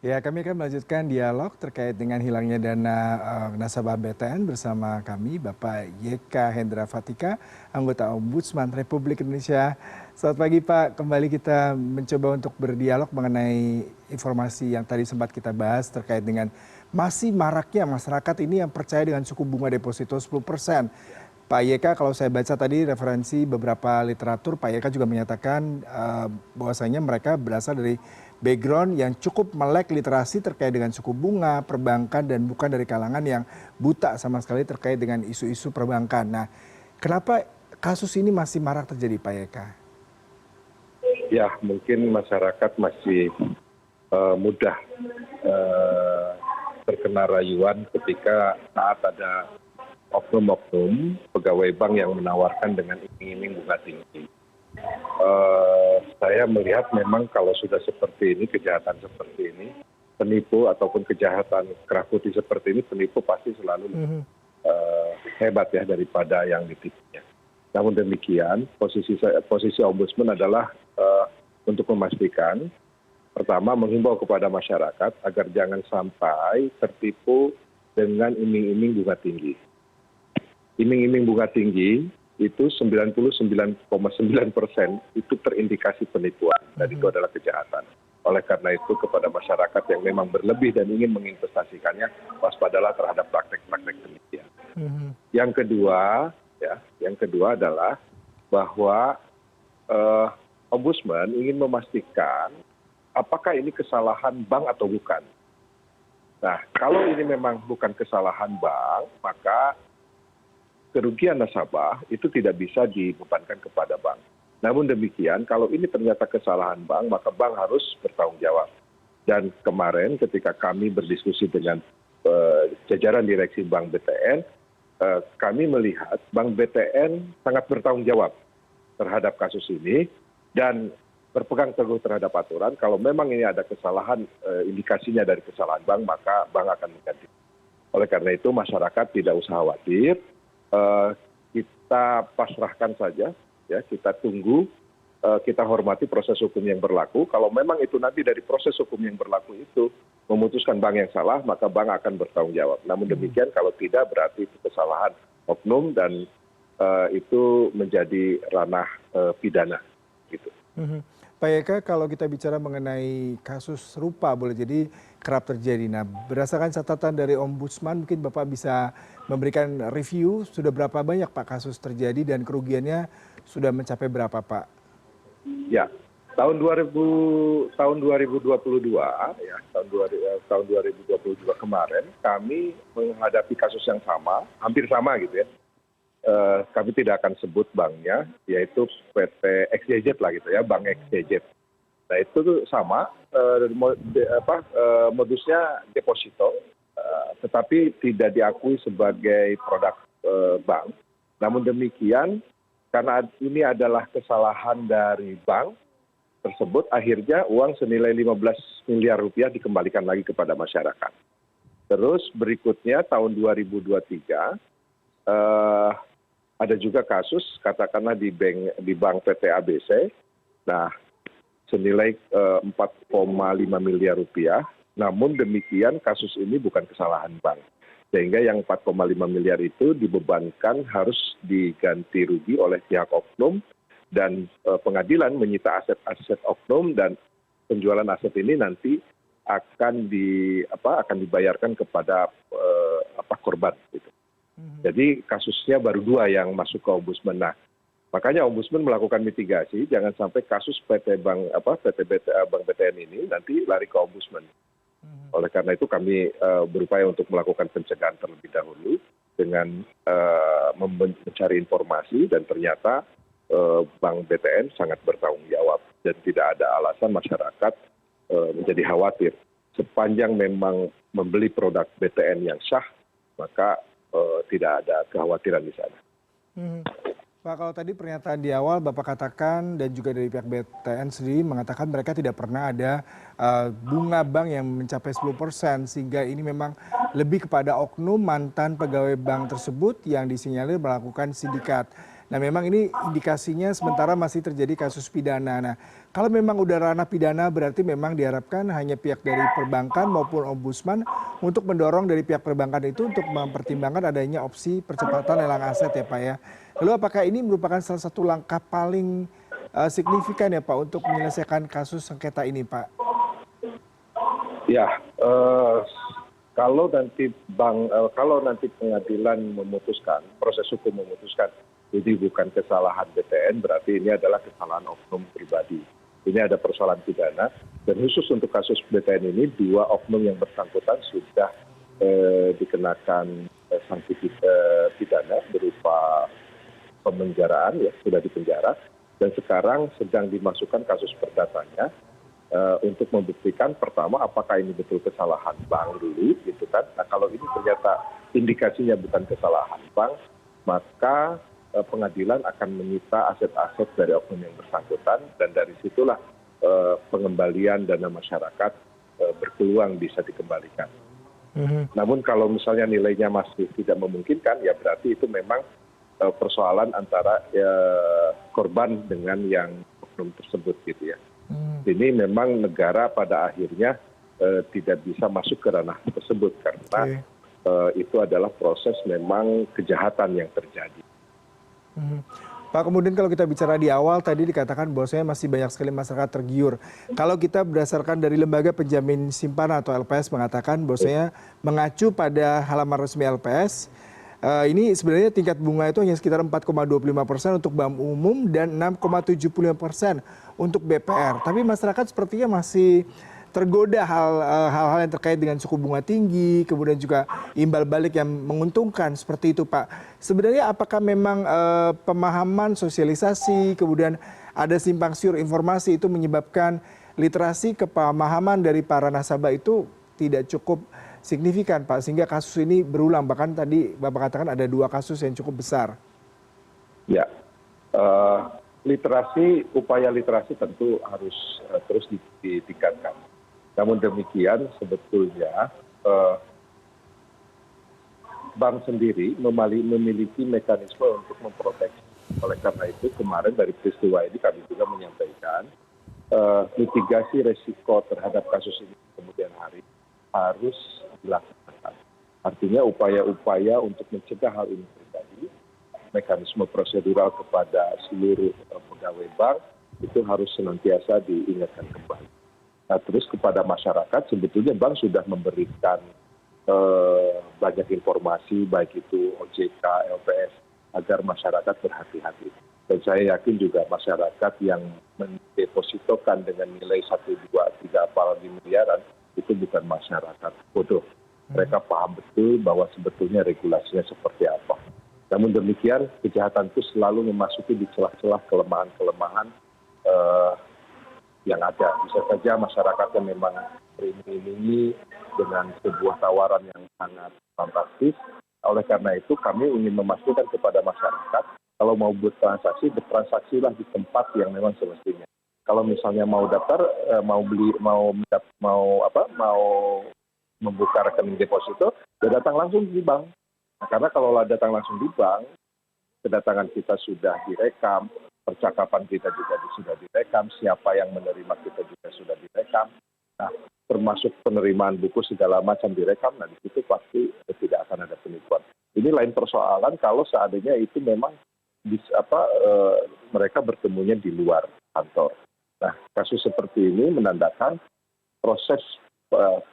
Ya, kami akan melanjutkan dialog terkait dengan hilangnya dana nasabah BTN bersama kami, Bapak YK Hendra Fatika, anggota Ombudsman Republik Indonesia. Selamat pagi Pak, kembali kita mencoba untuk berdialog mengenai informasi yang tadi sempat kita bahas terkait dengan masih maraknya masyarakat ini yang percaya dengan suku bunga deposito 10%. Pak YK, kalau saya baca tadi referensi beberapa literatur, Pak YK juga menyatakan bahwasanya mereka berasal dari background yang cukup melek literasi terkait dengan suku bunga, perbankan, dan bukan dari kalangan yang buta sama sekali terkait dengan isu-isu perbankan. Nah, kenapa kasus ini masih marak terjadi, Pak YK? Ya, mungkin masyarakat masih mudah terkena rayuan ketika saat ada oknum-oknum pegawai bank yang menawarkan dengan iming-iming bunga tinggi. Saya melihat memang kalau sudah seperti ini, kejahatan seperti ini, penipu ataupun kejahatan kerah putih seperti ini, penipu pasti selalu hebat ya daripada yang ditipunya. Namun demikian, posisi ombudsman adalah untuk memastikan, pertama menghimbau kepada masyarakat agar jangan sampai tertipu dengan iming-iming bunga tinggi. Iming-iming bunga tinggi itu 99,9% itu terindikasi penipuan dan itu adalah kejahatan. Oleh karena itu kepada masyarakat yang memang berlebih dan ingin menginvestasikannya, waspadalah terhadap praktek-praktek demikian. Yang kedua adalah bahwa ombudsman ingin memastikan apakah ini kesalahan bank atau bukan. Nah, kalau ini memang bukan kesalahan bank, maka kerugian nasabah itu tidak bisa dibebankan kepada bank. Namun demikian, kalau ini ternyata kesalahan bank, maka bank harus bertanggung jawab. Dan kemarin ketika kami berdiskusi dengan jajaran direksi Bank BTN, kami melihat Bank BTN sangat bertanggung jawab terhadap kasus ini dan berpegang teguh terhadap aturan. Kalau memang ini ada kesalahan, indikasinya dari kesalahan bank, maka bank akan mengganti. Oleh karena itu masyarakat tidak usah khawatir. Kita pasrahkan saja, ya, kita tunggu, kita hormati proses hukum yang berlaku. Kalau memang itu nanti dari proses hukum yang berlaku itu memutuskan bank yang salah, maka bank akan bertanggung jawab. Namun demikian, kalau tidak berarti itu kesalahan oknum dan itu menjadi ranah pidana. Gitu. Pak YK, kalau kita bicara mengenai kasus serupa boleh jadi kerap terjadi. Nah, berdasarkan catatan dari Ombudsman, mungkin Bapak bisa memberikan review sudah berapa banyak Pak kasus terjadi dan kerugiannya sudah mencapai berapa Pak? Ya, tahun 2022 ya, tahun 2022 kemarin kami menghadapi kasus yang sama, hampir sama gitu ya. Kami tidak akan sebut banknya, yaitu PT XYZ lah gitu ya, Bank XYZ. Nah itu tuh sama, modusnya deposito, tetapi tidak diakui sebagai produk bank. Namun demikian, karena ini adalah kesalahan dari bank tersebut, akhirnya uang senilai 15 miliar rupiah dikembalikan lagi kepada masyarakat. Terus berikutnya tahun 2023, ada juga kasus katakanlah di bank PT ABC, nah senilai 4,5 miliar rupiah. Namun demikian kasus ini bukan kesalahan bank, sehingga yang 4,5 miliar itu dibebankan harus diganti rugi oleh pihak oknum dan pengadilan menyita aset-aset oknum dan penjualan aset ini nanti akan dibayarkan kepada korban. Gitu. Jadi kasusnya baru 2 yang masuk ke ombudsman. Nah, makanya ombudsman melakukan mitigasi, jangan sampai kasus Bank BTN ini nanti lari ke ombudsman. Oleh karena itu kami berupaya untuk melakukan pencegahan terlebih dahulu dengan mencari informasi dan ternyata Bank BTN sangat bertanggung jawab dan tidak ada alasan masyarakat menjadi khawatir. Sepanjang memang membeli produk BTN yang sah, maka tidak ada kekhawatiran di sana. Pak, kalau tadi pernyataan di awal Bapak katakan dan juga dari pihak BTN sendiri mengatakan mereka tidak pernah ada bunga bank yang mencapai 10%, sehingga ini memang lebih kepada oknum mantan pegawai bank tersebut yang disinyalir melakukan sindikat. Nah memang ini indikasinya sementara masih terjadi kasus pidana. Nah kalau memang udah ranah pidana berarti memang diharapkan hanya pihak dari perbankan maupun ombudsman untuk mendorong dari pihak perbankan itu untuk mempertimbangkan adanya opsi percepatan lelang aset ya Pak ya. Lalu apakah ini merupakan salah satu langkah paling signifikan ya Pak untuk menyelesaikan kasus sengketa ini Pak? Ya, kalau nanti pengadilan memutuskan, proses hukum memutuskan ini bukan kesalahan BTN, berarti ini adalah kesalahan oknum pribadi. Ini ada persoalan pidana, dan khusus untuk kasus BTN ini, 2 oknum yang bersangkutan sudah dikenakan sanksi pidana berupa pemenjaraan, ya sudah dipenjara, dan sekarang sedang dimasukkan kasus perdatanya untuk membuktikan pertama apakah ini betul kesalahan bank dulu gitu kan. Nah kalau ini ternyata indikasinya bukan kesalahan bank, maka pengadilan akan menyita aset-aset dari oknum yang bersangkutan, dan dari situlah pengembalian dana masyarakat berpeluang bisa dikembalikan. Namun kalau misalnya nilainya masih tidak memungkinkan, ya berarti itu memang persoalan antara korban dengan yang oknum tersebut gitu ya. Ini memang negara pada akhirnya tidak bisa masuk ke ranah tersebut karena itu adalah proses memang kejahatan yang terjadi. Pak, kemudian kalau kita bicara di awal tadi dikatakan bahwasanya masih banyak sekali masyarakat tergiur. Kalau kita berdasarkan dari lembaga penjamin simpanan atau LPS mengatakan bahwasanya mengacu pada halaman resmi LPS, ini sebenarnya tingkat bunga itu hanya sekitar 4,25% untuk bank umum dan 6,75% untuk BPR. Tapi masyarakat sepertinya masih tergoda hal-hal yang terkait dengan suku bunga tinggi, kemudian juga imbal balik yang menguntungkan seperti itu Pak. Sebenarnya apakah memang pemahaman sosialisasi, kemudian ada simpang siur informasi itu menyebabkan literasi kepemahaman dari para nasabah itu tidak cukup signifikan Pak, sehingga kasus ini berulang, bahkan tadi Bapak katakan ada 2 kasus yang cukup besar. Ya, upaya literasi tentu harus terus ditingkatkan. Namun demikian sebetulnya bank sendiri memiliki mekanisme untuk memproteksi. Oleh karena itu kemarin dari peristiwa ini kami juga menyampaikan mitigasi resiko terhadap kasus ini kemudian hari harus dilaksanakan. Artinya upaya-upaya untuk mencegah hal ini terjadi, mekanisme prosedural kepada seluruh pegawai bank itu harus senantiasa diingatkan kembali. Nah, terus kepada masyarakat sebetulnya bank sudah memberikan banyak informasi baik itu OJK, LPS agar masyarakat berhati-hati. Dan saya yakin juga masyarakat yang mendepositokan dengan nilai 1, 2, 3 apalagi miliaran itu bukan masyarakat bodoh. Mereka paham betul bahwa sebetulnya regulasinya seperti apa. Namun demikian kejahatan itu selalu memasuki di celah-celah kelemahan-kelemahan yang ada. Bisa saja masyarakatnya memang beriming-imingi dengan sebuah tawaran yang sangat fantastis. Oleh karena itu kami ingin memastikan kepada masyarakat kalau mau bertransaksilah di tempat yang memang semestinya. Kalau misalnya mau daftar, mau membuka rekening deposito, ya datang langsung di bank. Nah, karena kalau datang langsung di bank, kedatangan kita sudah direkam, percakapan kita juga sudah direkam, siapa yang menerima kita juga sudah direkam. Nah, termasuk penerimaan buku segala macam direkam, nah di situ pasti tidak akan ada penipuan. Ini lain persoalan kalau seandainya itu memang mereka bertemunya di luar kantor. Nah, kasus seperti ini menandakan proses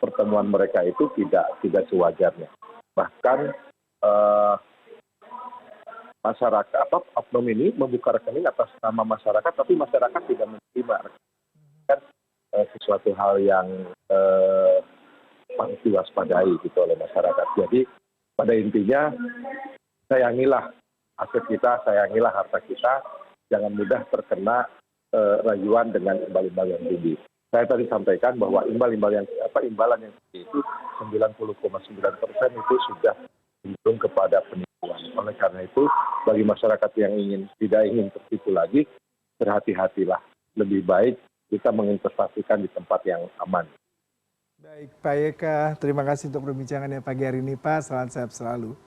pertemuan mereka itu tidak sewajarnya. Bahkan masyarakat oknum ini membuka rekening atas nama masyarakat, tapi masyarakat tidak menerima. Kan sesuatu hal yang patut diwaspadai gitu oleh masyarakat. Jadi pada intinya sayangilah aset kita, sayangilah harta kita, jangan mudah terkena rayuan dengan imbal-imbal yang tinggi. Saya tadi sampaikan bahwa imbalan yang tinggi itu 90,9% itu sudah cenderung kepada penipuan. Oleh karena itu, bagi masyarakat yang tidak ingin tertipu lagi, berhati-hatilah. Lebih baik kita menginvestasikan di tempat yang aman. Baik, Pak Yeka, terima kasih untuk perbincangannya pagi hari ini, Pak. Salam sehat selalu.